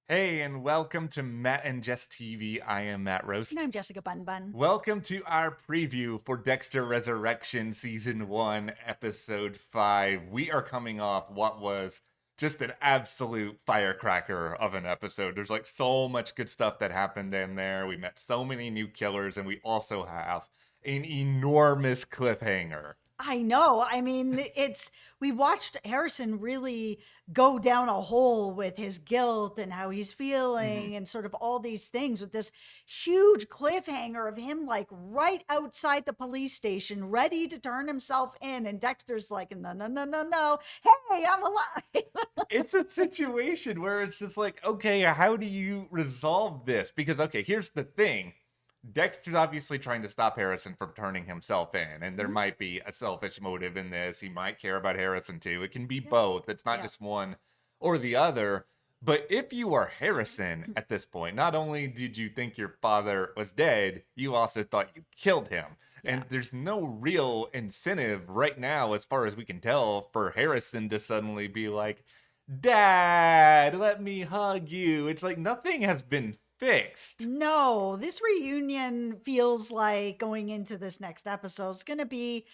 Hey, and welcome to Matt and Jess TV. I am Matt And Roast. I'm Jessica Bun Bun. Welcome to our preview for Dexter Resurrection Season 1, Episode 5. We are coming off what was just an absolute firecracker of an episode. There's like so much good stuff that happened in there. We met so many new killers, and we also have an enormous cliffhanger. I know. I mean, we watched Harrison really go down a hole with his guilt and how he's Mhm. feeling and sort of all these things with this huge cliffhanger of him like right outside the police station, ready to turn himself in. And Dexter's like, no, no, no, no, no. Hey, I'm alive. It's a situation where it's just like, okay, how do you resolve this? Because, okay, here's the thing. Dexter's obviously trying to stop Harrison from turning himself in, and there Mhm. might be a selfish motive in this. He might care about Harrison too. It can be Yeah. both. It's not Yeah. just one or the other. But if you are Harrison at this point, not only did you think your father was dead, you also thought you killed him. Yeah. And there's no real incentive right now, as far as we can tell, for Harrison to suddenly be like, Dad, let me hug you. It's like nothing has been fixed. No, this reunion feels like going into this next episode is going to be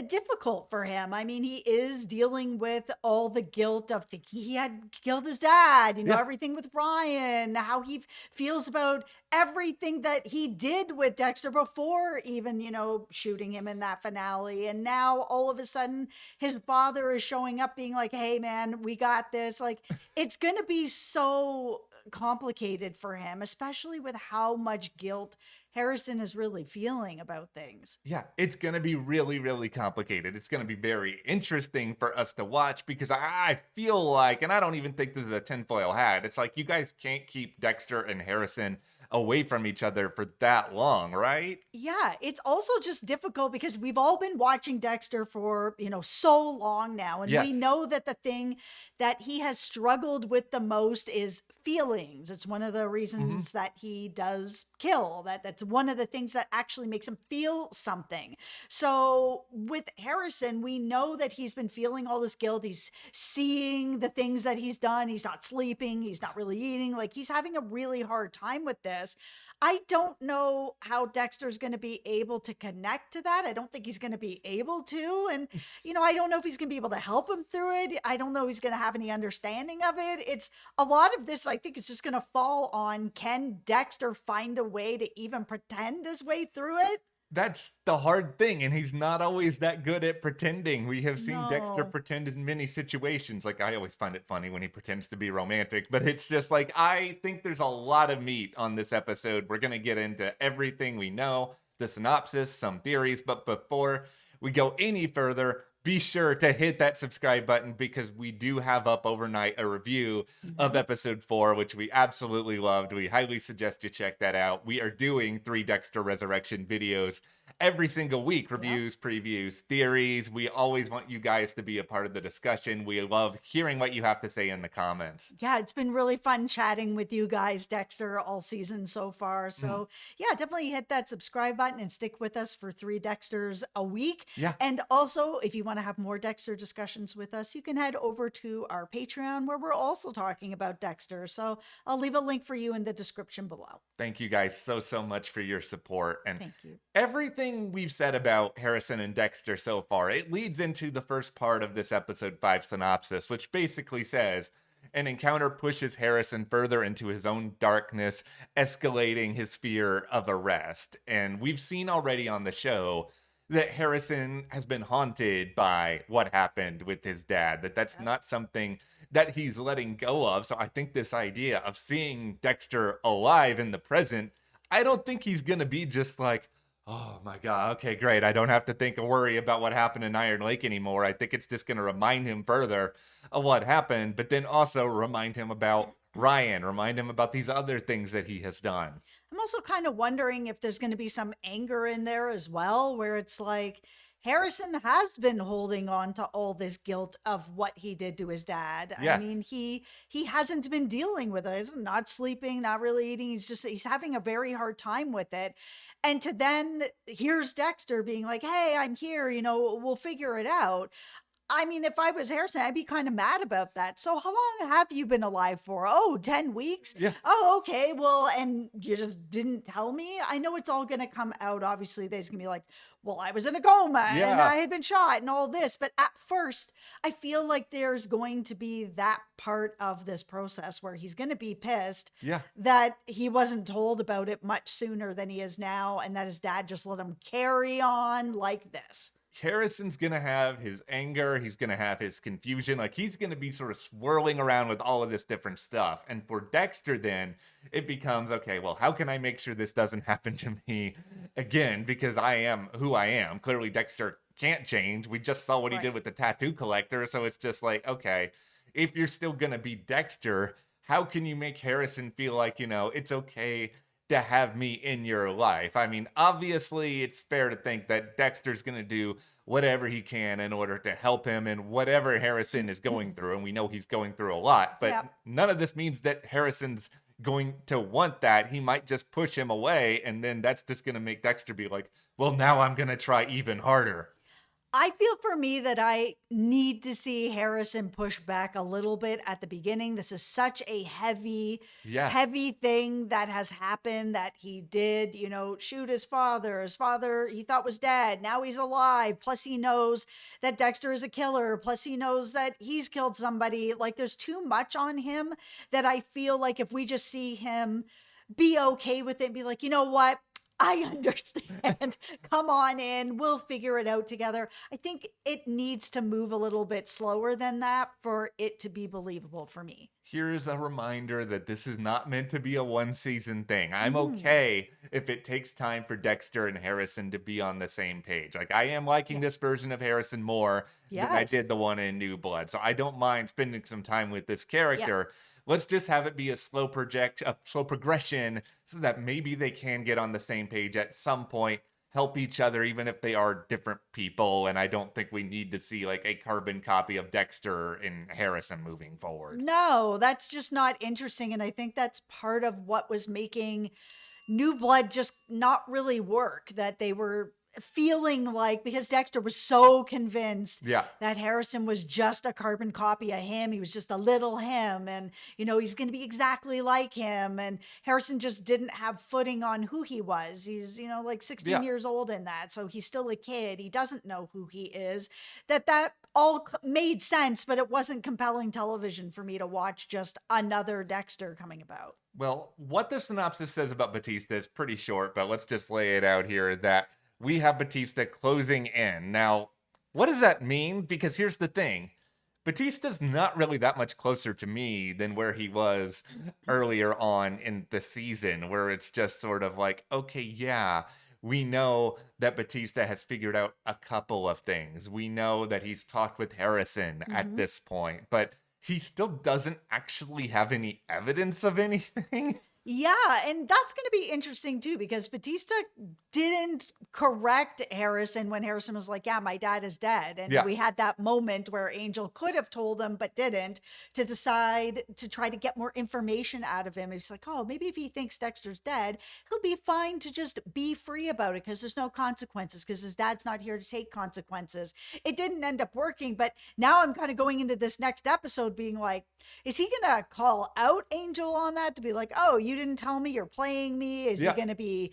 difficult for him. I mean, he is dealing with all the guilt of thinking he had killed his dad, Yeah. everything with Ryan, how he feels about everything that he did with Dexter before even, shooting him in that finale. And now all of a sudden his father is showing up being like, hey man, we got this. Like, it's going to be so complicated for him, especially with how much guilt Harrison is really feeling about things. Yeah, it's going to be really, really complicated. It's going to be very interesting for us to watch because I feel like, and I don't even think this is a tinfoil hat, it's like you guys can't keep Dexter and Harrison away from each other for that long, right? Yeah, it's also just difficult because we've all been watching Dexter for, so long now. And we Yes. know that the thing that he has struggled with the most is feelings. It's one of the Hmm. reasons that he does kill. That's one of the things that actually makes him feel something. So with Harrison, we know that he's been feeling all this guilt. He's seeing the things that he's done. He's not sleeping. He's not really eating. Like, he's having a really hard time with this. I don't know how Dexter's going to be able to connect to that. I don't think he's going to be able to. And, I don't know if he's going to be able to help him through it. I don't know if he's going to have any understanding of it. It's a lot of this, I think, is just going to fall on, can Dexter find a way to even pretend his way through it? That's the hard thing, and he's not always that good at pretending. We have seen Dexter No. pretend in many situations. Like, I always find it funny when he pretends to be romantic, but it's just like, I think there's a lot of meat on this episode. We're going to get into everything we know, the synopsis, some theories, but before we go any further, be sure to hit that subscribe button because we do have up overnight a review of Mhm. episode 4, which we absolutely loved. We highly suggest you check that out. We are doing 3 Dexter Resurrection videos every single week, Yep. reviews, previews, theories. We always want you guys to be a part of the discussion. We love hearing what you have to say in the comments. Yeah, it's been really fun chatting with you guys, Dexter, all season so far. Mm, So, yeah, definitely hit that subscribe button and stick with us for 3 Dexters a week. yeah. And also, if you want to have more Dexter discussions with us, you can head over to our Patreon where we're also talking about Dexter. So, I'll leave a link for you in the description below. Thank you guys so much for your support. And Thank you. everything we've said about Harrison and Dexter so far, it leads into the first part of this episode 5 synopsis, which basically says an encounter pushes Harrison further into his own darkness, escalating his fear of arrest. And we've seen already on the show that Harrison has been haunted by what happened with his dad, that's Yep. not something that he's letting go of. So I think this idea of seeing Dexter alive in the present, I don't think he's going to be just like, oh my God, okay, great. I don't have to think or worry about what happened in Iron Lake anymore. I think it's just going to remind him further of what happened, but then also remind him about Ryan, remind him about these other things that he has done. I'm also kind of wondering if there's going to be some anger in there as well, where it's like Harrison has been holding on to all this guilt of what he did to his dad. I Yes. mean, he hasn't been dealing with it. He's not sleeping, not really eating. He's having a very hard time with it. And to then here's Dexter being like, "Hey, I'm here, we'll figure it out." I mean, if I was Harrison, I'd be kind of mad about that. So how long have you been alive for? Oh, 10 weeks? Yeah. Oh, okay. Well, and you just didn't tell me? I know it's all going to come out. Obviously, there's going to be like, well, I was in a coma and Yeah. I had been shot and all this. But at first, I feel like there's going to be that part of this process where he's going to be pissed Yeah. that he wasn't told about it much sooner than he is now and that his dad just let him carry on like this. Harrison's gonna have his anger, he's gonna have his confusion, like he's gonna be sort of swirling around with all of this different stuff. And for Dexter, then it becomes okay, well, how can I make sure this doesn't happen to me again? Because I am who I am. Clearly, Dexter can't change. We just saw what he Right. did with the tattoo collector. So it's just like, okay, if you're still gonna be Dexter, how can you make Harrison feel like, it's okay to have me in your life? I mean, obviously, it's fair to think that Dexter's going to do whatever he can in order to help him in whatever Harrison is going through. And we know he's going through a lot, but Yep. none of this means that Harrison's going to want that. He might just push him away. And then that's just going to make Dexter be like, well, now I'm going to try even harder. I feel for me that I need to see Harrison push back a little bit at the beginning. This is such a heavy, Yes. heavy thing that has happened that he did, shoot his father. His father, he thought was dead. Now he's alive. Plus, he knows that Dexter is a killer. Plus, he knows that he's killed somebody. Like, there's too much on him that I feel like if we just see him be okay with it, be like, you know what? I understand. Come on in. We'll figure it out together. I think it needs to move a little bit slower than that for it to be believable for me. Here's a reminder that this is not meant to be a one season thing. I'm Mhm. okay if it takes time for Dexter and Harrison to be on the same page. Like, I am liking Yeah. this version of Harrison more than I Yes. did the one in New Blood. So I don't mind spending some time with this Yeah. character. Let's just have it be a slow progression so that maybe they can get on the same page at some point, help each other, even if they are different people. And I don't think we need to see like a carbon copy of Dexter and Harrison moving forward. No, that's just not interesting. And I think that's part of what was making New Blood just not really work, that they were feeling like, because Dexter was so convinced Yeah. that Harrison was just a carbon copy of him. He was just a little him and he's going to be exactly like him, and Harrison just didn't have footing on who he was. He's like 16 Yeah. years old in that, so he's still a kid. He doesn't know who he is. That all made sense, but it wasn't compelling television for me to watch just another Dexter coming about. Well, what the synopsis says about Batista is pretty short, but let's just lay it out here that we have Batista closing in. Now, what does that mean? Because here's the thing. Batista's not really that much closer to me than where he was earlier on in the season, where it's just sort of like, okay, yeah, we know that Batista has figured out a couple of things. We know that he's talked with Harrison at Mhm. this point, but he still doesn't actually have any evidence of anything. Yeah, and that's going to be interesting too, because Batista didn't correct Harrison when Harrison was like, "Yeah, my dad is dead." And Yeah. we had that moment where Angel could have told him but didn't, to decide to try to get more information out of him. He's like, "Oh, maybe if he thinks Dexter's dead, he'll be fine to just be free about it because there's no consequences because his dad's not here to take consequences." It didn't end up working, but now I'm kind of going into this next episode being like, is he going to call out Angel on that to be like, "Oh, you didn't tell me, you're playing me"? Is he Yeah. going to be,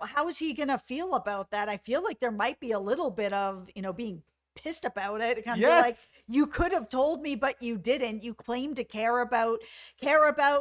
how is he going to feel about that? I feel like there might be a little bit of, being pissed about it. Kind of be like, Yes. you could have told me, but you didn't. You claim to care about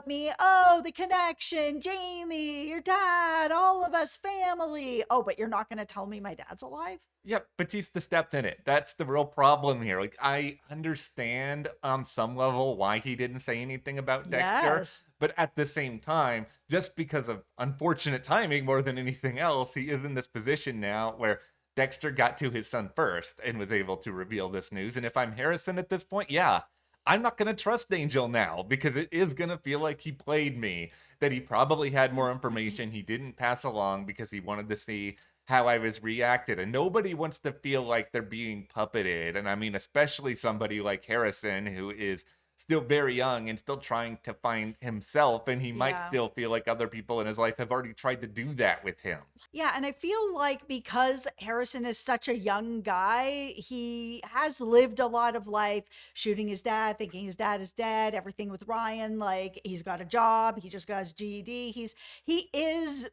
me. Oh, the connection, Jamie, your dad, all of us family. Oh, but you're not going to tell me my dad's alive? Yep, Batista stepped in it. That's the real problem here. Like, I understand on some level why he didn't say anything about Dexter, Yes. but at the same time, just because of unfortunate timing more than anything else, he is in this position now where Dexter got to his son first and was able to reveal this news. And if I'm Harrison at this point, yeah, I'm not going to trust Angel now because it is going to feel like he played me, that he probably had more information he didn't pass along because he wanted to see how I was reacted. And nobody wants to feel like they're being puppeted. And I mean, especially somebody like Harrison, who is still very young and still trying to find himself, and he might Yeah. still feel like other people in his life have already tried to do that with him. Yeah, and I feel like because Harrison is such a young guy, he has lived a lot of life shooting his dad, thinking his dad is dead, everything with Ryan, like he's got a job, he just got his GED. He is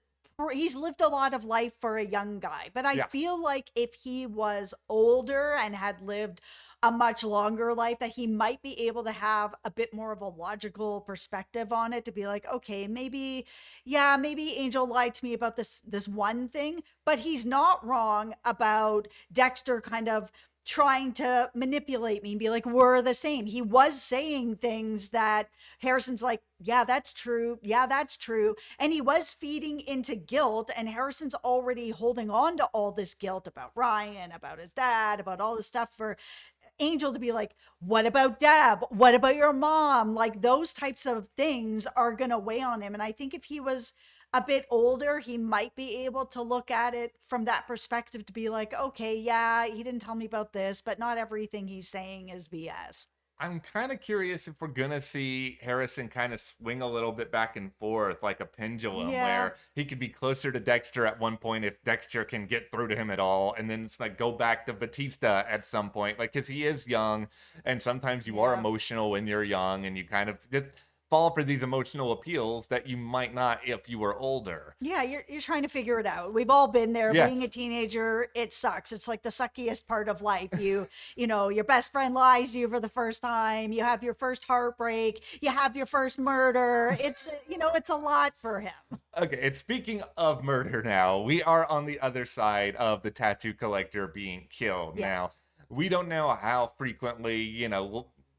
he's lived a lot of life for a young guy. But I Yeah. feel like if he was older and had lived a much longer life, that he might be able to have a bit more of a logical perspective on it, to be like, okay, maybe, yeah, maybe Angel lied to me about this one thing, but he's not wrong about Dexter kind of trying to manipulate me and be like, we're the same. He was saying things that Harrison's like, yeah, that's true. Yeah, that's true. And he was feeding into guilt, and Harrison's already holding on to all this guilt about Ryan, about his dad, about all this stuff, for Angel to be like, what about Deb? What about your mom? Like those types of things are going to weigh on him. And I think if he was a bit older, he might be able to look at it from that perspective, to be like, okay, yeah, he didn't tell me about this, but not everything he's saying is BS. I'm kind of curious if we're gonna see Harrison kind of swing a little bit back and forth like a pendulum, Yeah. where he could be closer to Dexter at one point if Dexter can get through to him at all, and then it's like go back to Batista at some point, like because he is young, and sometimes you are Yeah. emotional when you're young, and you kind of just fall for these emotional appeals that you might not if you were older. Yeah, you're trying to figure it out. We've all been there. Yeah. Being a teenager, it sucks. It's like the suckiest part of life. You know, your best friend lies to you for the first time. You have your first heartbreak. You have your first murder. It's, it's a lot for him. Okay, and speaking of murder now, we are on the other side of the tattoo collector being killed. Yes. Now, we don't know how frequently,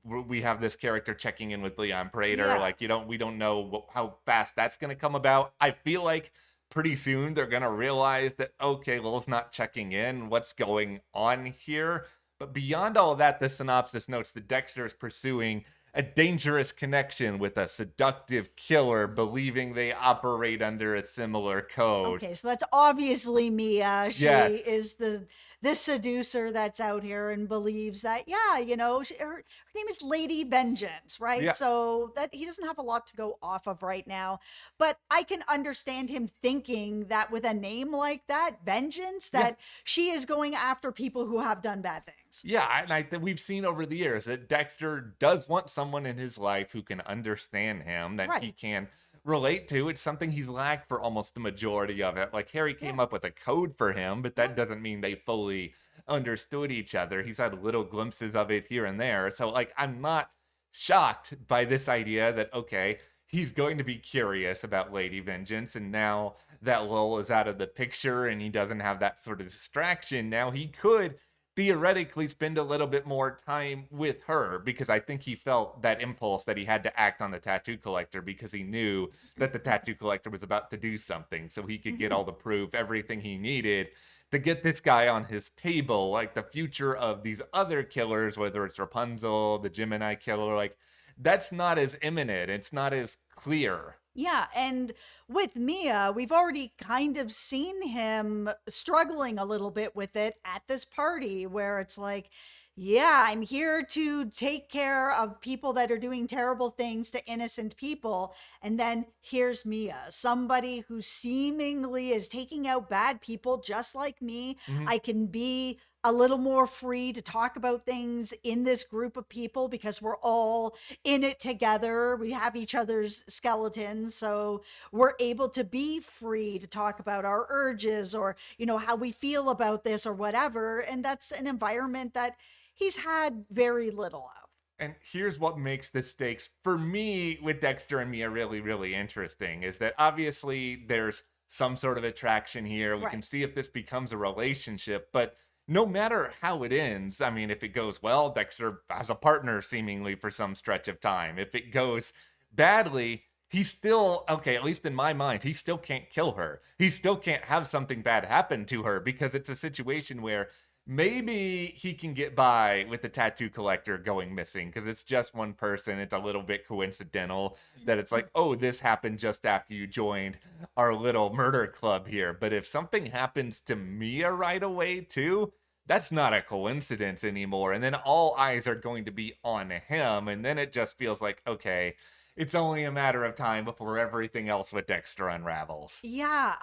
we have this character checking in with Leon Prater. Yeah. Like, we don't know how fast that's going to come about. I feel like pretty soon they're going to realize that, okay, well, it's not checking in. What's going on here? But beyond all of that, the synopsis notes that Dexter is pursuing a dangerous connection with a seductive killer, believing they operate under a similar code. Okay, so that's obviously Mia. She Yes. is the seducer that's out here and believes that, yeah, her name is Lady Vengeance, right? Yeah. So that he doesn't have a lot to go off of right now. But I can understand him thinking that with a name like that, Vengeance, Yeah. that she is going after people who have done bad things. Yeah, and we've seen over the years that Dexter does want someone in his life who can understand him, that he Right. can relate to. It's something he's lacked for almost the majority of it. Like Harry Yeah. came up with a code for him, but Yeah. that doesn't mean they fully understood each other. He's had little glimpses of it here and there. So like I'm not shocked by this idea that okay, he's going to be curious about Lady Vengeance, and now that Lowell is out of the picture and he doesn't have that sort of distraction, now he could theoretically spend a little bit more time with her, because I think he felt that impulse that he had to act on the tattoo collector because he knew that the tattoo collector was about to do something, so he could get Mhm. all the proof, everything he needed to get this guy on his table. Like the future of these other killers, whether it's Rapunzel, the Gemini killer, like that's not as imminent, it's not as clear. Yeah, and with Mia, we've already kind of seen him struggling a little bit with it at this party, where it's like, yeah, I'm here to take care of people that are doing terrible things to innocent people. And then here's Mia, somebody who seemingly is taking out bad people just like me. Mhm. I can be a little more free to talk about things in this group of people because we're all in it together. We have each other's skeletons. So we're able to be free to talk about our urges, or, how we feel about this or whatever. And that's an environment that he's had very little of. And here's what makes the stakes for me with Dexter and Mia really, really interesting is that obviously there's some sort of attraction here. We can Right. see if this becomes a relationship, but no matter how it ends, I mean, if it goes well, Dexter has a partner seemingly for some stretch of time. If it goes badly, he's still, okay, at least in my mind, he still can't kill her. He still can't have something bad happen to her, because it's a situation where maybe he can get by with the tattoo collector going missing because it's just one person. It's a little bit coincidental that it's like, oh, this happened just after you joined our little murder club here. But if something happens to Mia right away, too, that's not a coincidence anymore. And then all eyes are going to be on him. And then it just feels like, okay, it's only a matter of time before everything else with Dexter unravels. Yeah,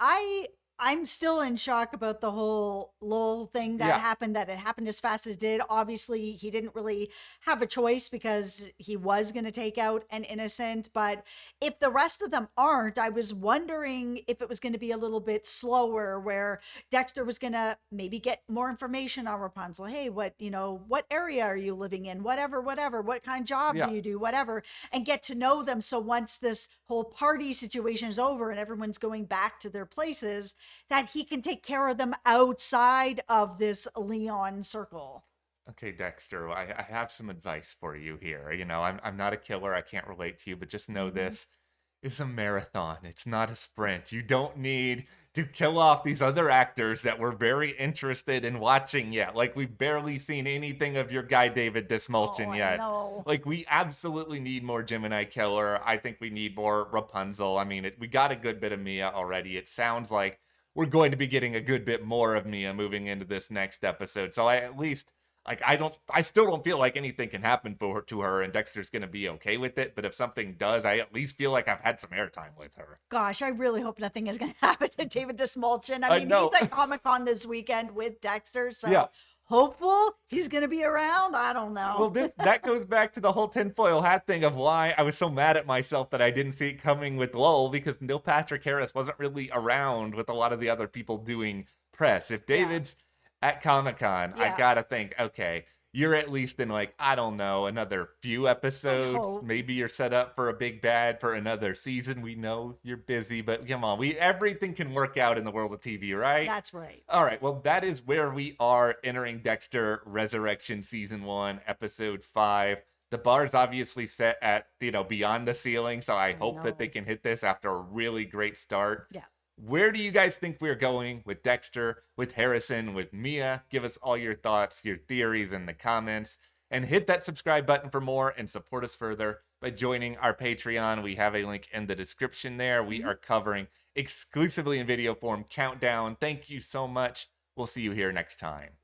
I'm still in shock about the whole Lowell thing Yeah. that it happened as fast as it did. Obviously, he didn't really have a choice because he was going to take out an innocent, but if the rest of them aren't, I was wondering if it was going to be a little bit slower where Dexter was going to maybe get more information on Rapunzel. Hey, what area are you living in? Whatever, what kind of job do Yeah. you do? Whatever, and get to know them. So once this whole party situation is over and everyone's going back to their places, that he can take care of them outside of this Leon circle. Okay, Dexter, I have some advice for you here. I'm not a killer. I can't relate to you, but just know Mm-hmm. this is a marathon. It's not a sprint. You don't need to kill off these other actors that we're very interested in watching yet. Like, we've barely seen anything of your guy, David Oh, Dismulchin, I yet. know. Like, we absolutely need more Gemini Killer. I think we need more Rapunzel. I mean, we got a good bit of Mia already. It sounds like we're going to be getting a good bit more of Mia moving into this next episode. So I at least like I still don't feel like anything can happen to her and Dexter's going to be okay with it, but if something does, I at least feel like I've had some airtime with her. Gosh, I really hope nothing is going to happen to David Dismulchin. I I mean, he's know. at Comic Con this weekend with Dexter, Yeah. so hopeful he's going to be around. I don't Well, know. that goes back to the whole tinfoil hat thing of why I was so mad at myself that I didn't see it coming with Lowell, because Neil Patrick Harris wasn't really around with a lot of the other people doing press. If Yeah, David's at Comic Con, I yeah. gotta think, okay, you're at least in, like, I don't know, another few I episodes. hope. Maybe you're set up for a big bad for another season. We know you're busy, but come on, we everything can work out in the world of TV, right? That's right. All right, well, that is where we are entering Dexter Resurrection Season 1, Episode 5. The bar's obviously set at, beyond the ceiling, so I I hope that they know. can hit this after a really great start. Yeah. Where do you guys think we're going with Dexter, with Harrison, with Mia? Give us all your thoughts, your theories in the comments, and hit that subscribe button for more and support us further by joining our Patreon. We have a link in the description there. We Mhm. are covering exclusively in video form Countdown. Thank you so much. We'll see you here next time.